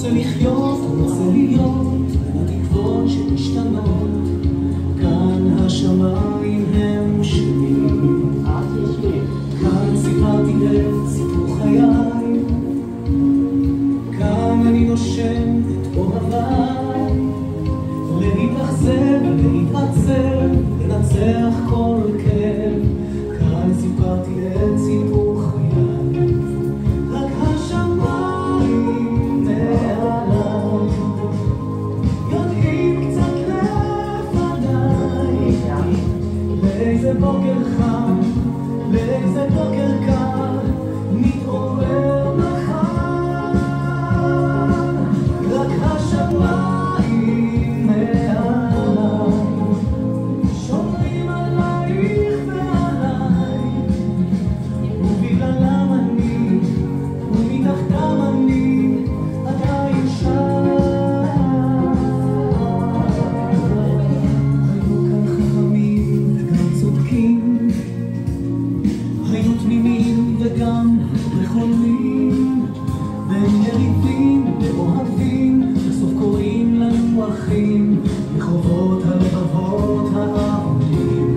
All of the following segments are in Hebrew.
רוצה לחיות, רוצה להיות בין התקוות שמשתנות. כאן השמיים הם שלי, כאן סיפרתי את סיפור חיי, כאן אני נושם את אוהביי. להתאכזב, להתעצב, לנצח כל כאב, כאן סיפרתי את סיפור חיי. רק השמיים מעליי יודעים קצת לפניי לאיזה בוקר חם, לאיזה בוקר קר מתעורר מחר. רק השמיים מעליי שומרים עלייך ועליי, ובגללם אני ומתחתם אני עדיין שם. היו כאן חכמים וגם צודקים, היו תמימים וגם חולמים, והם יריבים ואוהבים, בסוף קוראים לנו אחים, מחובות הלבבות העמים.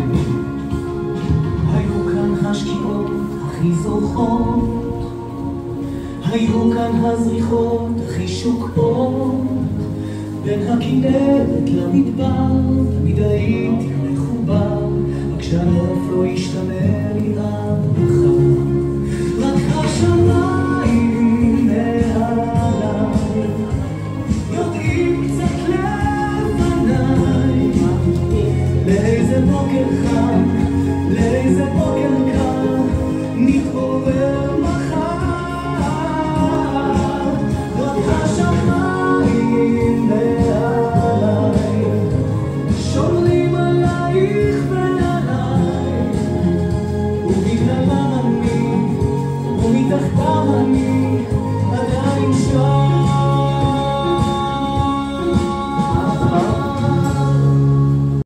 היו כאן השקיעות הכי זורחות, היו כאן הזריחות הכי שוקעות, בין הכנרת למדבר תמיד הייתי מחובר, רק שהנוף לא ישתנה לי עד מחר. רק השמיים מעליי יודעים קצת לפניי לאיזה בוקר חם, לאיזה בוקר